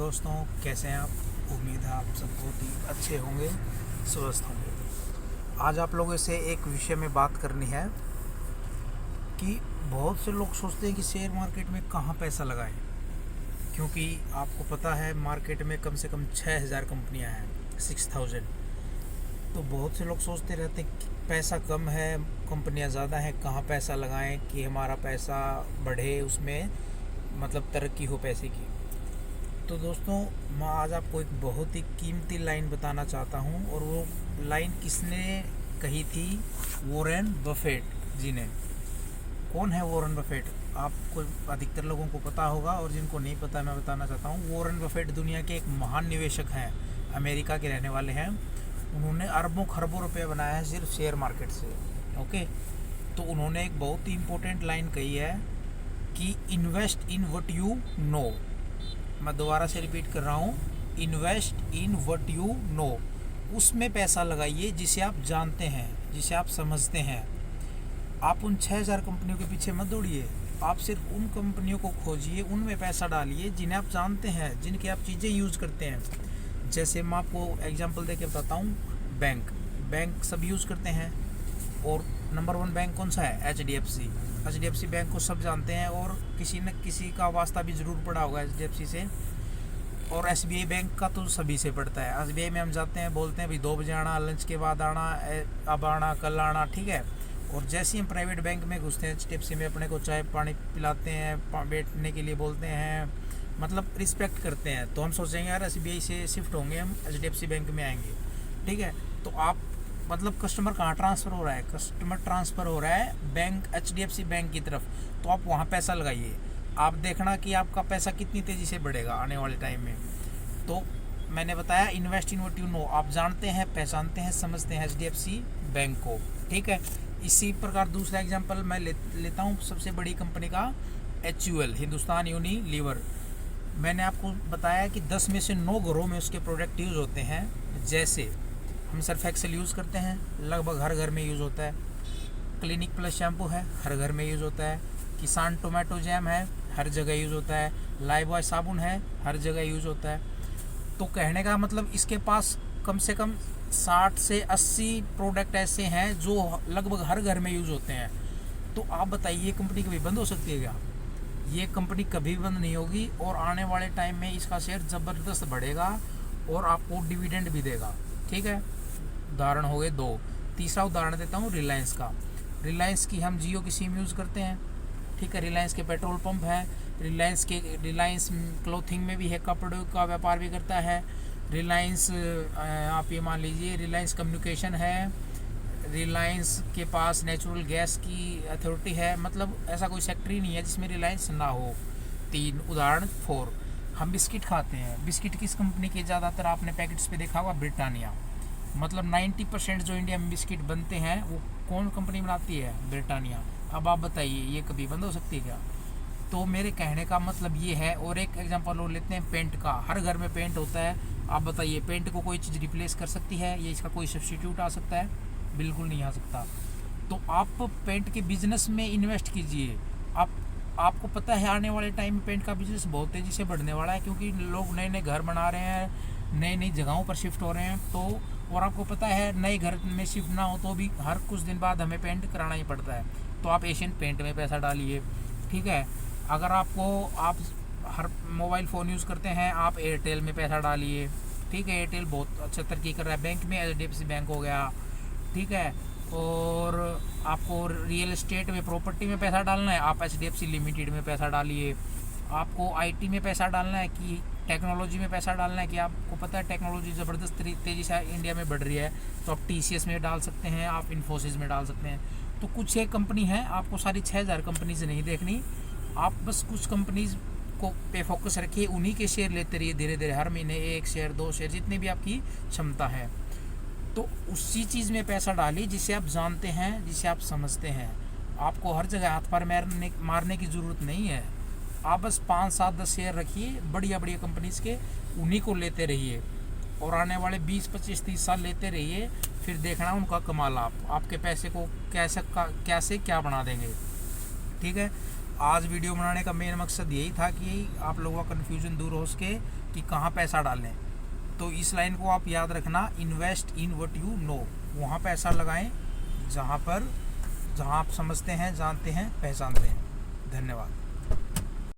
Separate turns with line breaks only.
दोस्तों, कैसे हैं आप। उम्मीद है आप सब बहुत ही अच्छे होंगे, स्वस्थ होंगे। आज आप लोगों से एक विषय में बात करनी है कि बहुत से लोग सोचते हैं कि शेयर मार्केट में कहाँ पैसा लगाएं, क्योंकि आपको पता है मार्केट में कम से कम 6,000 कंपनियां हैं, 6,000। तो बहुत से लोग सोचते रहते हैं कि पैसा कम है, कंपनियां ज़्यादा हैं, कहाँ पैसा लगाएं कि हमारा पैसा बढ़े, उसमें मतलब तरक्की हो पैसे की। तो दोस्तों, मैं आज आपको एक बहुत ही कीमती लाइन बताना चाहता हूँ, और वो लाइन किसने कही थी? वॉरेन बफेट जी ने। कौन है वॉरेन बफेट? आपको अधिकतर लोगों को पता होगा, और जिनको नहीं पता मैं बताना चाहता हूँ। वॉरेन बफेट दुनिया के एक महान निवेशक हैं, अमेरिका के रहने वाले हैं। उन्होंने अरबों खरबों रुपए बनाया है सिर्फ शेयर मार्केट से। ओके, तो उन्होंने एक बहुत ही इम्पोर्टेंट लाइन कही है कि invest in what you no. मैं दोबारा से रिपीट कर रहा हूँ, invest in what you no. उसमें पैसा लगाइए जिसे आप जानते हैं, जिसे आप समझते हैं। आप उन 6,000 कंपनियों के पीछे मत दौड़िए, आप सिर्फ उन कंपनियों को खोजिए, उनमें पैसा डालिए जिन्हें आप जानते हैं, जिनकी आप चीज़ें यूज़ करते हैं। जैसे मैं आपको एग्जांपल देके बताता हूँ, बैंक सब यूज़ करते हैं, और नंबर 1 बैंक कौन सा है? H D F C bank को सब जानते हैं, और किसी न किसी का वास्ता भी ज़रूर पड़ा होगा एच डी एफ सी से। और एस बी आई बैंक का तो सभी से पड़ता है। एस बी आई में हम जाते हैं, बोलते हैं भाई 2 बजे आना, लंच के बाद आना, अब आना, कल आना, ठीक है। और जैसे ही हम प्राइवेट बैंक में घुसते हैं, एच डी एफ सी में अपने को चाय पानी पिलाते हैं, बैठने के लिए बोलते हैं, मतलब रिस्पेक्ट करते हैं। तो हम सोचेंगे यार एस बी आई से शिफ्ट होंगे, हम H D F C bank में आएंगे, ठीक है। तो आप मतलब कस्टमर कहाँ ट्रांसफ़र हो रहा है? कस्टमर ट्रांसफ़र हो रहा है bank, H D F C bank की तरफ। तो आप वहाँ पैसा लगाइए, आप देखना कि आपका पैसा कितनी तेज़ी से बढ़ेगा आने वाले टाइम में। तो मैंने बताया, invest in what you know. आप जानते हैं, पहचानते हैं, समझते हैं H D F C bank को, ठीक है। इसी प्रकार दूसरा एग्जांपल मैं लेता हूँ सबसे बड़ी कंपनी का, HUL, हिंदुस्तान यूनिलीवर। मैंने आपको बताया कि 10 में से 9 घरों में उसके प्रोडक्ट यूज़ होते हैं। जैसे हम सर्फ एक्सेल यूज़ करते हैं, लगभग हर घर में यूज़ होता है। क्लिनिक प्लस शैम्पू है, हर घर में यूज़ होता है। किसान टोमेटो जैम है, हर जगह यूज़ होता है। लाइफबॉय साबुन है, हर जगह यूज़ होता है। तो कहने का मतलब इसके पास कम से कम 60 से 80 प्रोडक्ट ऐसे हैं जो लगभग हर घर में यूज़ होते हैं। तो आप बताइए, ये कंपनी कभी बंद हो सकती है क्या? ये कंपनी कभी बंद नहीं होगी, और आने वाले टाइम में इसका शेयर ज़बरदस्त बढ़ेगा और आपको डिविडेंड भी देगा, ठीक है। उदाहरण हो गए 2। तीसरा उदाहरण देता हूँ रिलायंस का। रिलायंस की हम जियो की सिम यूज़ करते हैं, ठीक है। रिलायंस के पेट्रोल पंप है, रिलायंस क्लोथिंग में भी है, कपड़ों का व्यापार भी करता है। रिलायंस आप ये मान लीजिए, रिलायंस कम्युनिकेशन है, रिलायंस के पास नेचुरल गैस की अथॉरिटी है। मतलब ऐसा कोई सेक्टर ही नहीं है जिसमें रिलायंस ना हो। 3 उदाहरण। 4, हम बिस्किट खाते हैं। बिस्किट किस कंपनी के? ज़्यादातर आपने पैकेट्स पे देखा होगा, ब्रिटानिया। मतलब 90% जो इंडिया में बिस्किट बनते हैं वो कौन कंपनी बनाती है? ब्रिटानिया। अब आप बताइए, ये कभी बंद हो सकती है क्या? तो मेरे कहने का मतलब ये है। और एक एग्जांपल और लेते हैं पेंट का। हर घर में पेंट होता है। आप बताइए, पेंट को कोई चीज़ रिप्लेस कर सकती है, या इसका कोई सब्स्टिट्यूट आ सकता है? बिल्कुल नहीं आ सकता। तो आप पेंट के बिजनेस में इन्वेस्ट कीजिए। आपको पता है आने वाले टाइम में पेंट का बिजनेस बहुत तेज़ी से बढ़ने वाला है, क्योंकि लोग नए नए घर बना रहे हैं, नई नई जगहों पर शिफ्ट हो रहे हैं। तो और आपको पता है, नए घर में शिफ्ट ना हो तो भी हर कुछ दिन बाद हमें पेंट कराना ही पड़ता है। तो आप एशियन पेंट में पैसा डालिए, ठीक है। अगर आप हर मोबाइल फ़ोन यूज़ करते हैं, आप एयरटेल में पैसा डालिए, ठीक है। एयरटेल बहुत अच्छा तरक्की कर रहा है। बैंक में HDFC बैंक हो गया, ठीक है। और आपको रियल एस्टेट में, प्रॉपर्टी में पैसा डालना है, आप HDFC लिमिटेड में पैसा डालिए। आपको IT में पैसा डालना है कि टेक्नोलॉजी में पैसा डालना है, कि आपको पता है टेक्नोलॉजी ज़बरदस्त तेज़ी से इंडिया में बढ़ रही है, तो आप TCS में डाल सकते हैं, आप इन्फोसिस में डाल सकते हैं। तो कुछ एक कंपनी है, आपको सारी 6,000 कंपनीज नहीं देखनी। आप बस कुछ कंपनीज को पे फोकस रखिए, उन्हीं के शेयर लेते रहिए धीरे धीरे, हर महीने 1 शेयर 2 शेयर, जितनी भी आपकी क्षमता है। तो उसी चीज़ में पैसा डालिए जिसे आप जानते हैं, जिसे आप समझते हैं। आपको हर जगह हाथ पैर मारने की ज़रूरत नहीं है। आप बस 5, 7, 10 शेयर रखिए बढ़िया बढ़िया कंपनीज़ के, उन्हीं को लेते रहिए, और आने वाले 20, 25, 30 साल लेते रहिए। फिर देखना उनका कमाल, आपके पैसे को कैसे क्या बना देंगे, ठीक है। आज वीडियो बनाने का मेन मकसद यही था कि आप लोगों का कन्फ्यूज़न दूर हो सके कि कहाँ पैसा डालें। तो इस लाइन को आप याद रखना, invest in what you no. वहाँ पैसा लगाएं जहाँ आप समझते हैं, जानते हैं, पहचानते हैं। धन्यवाद।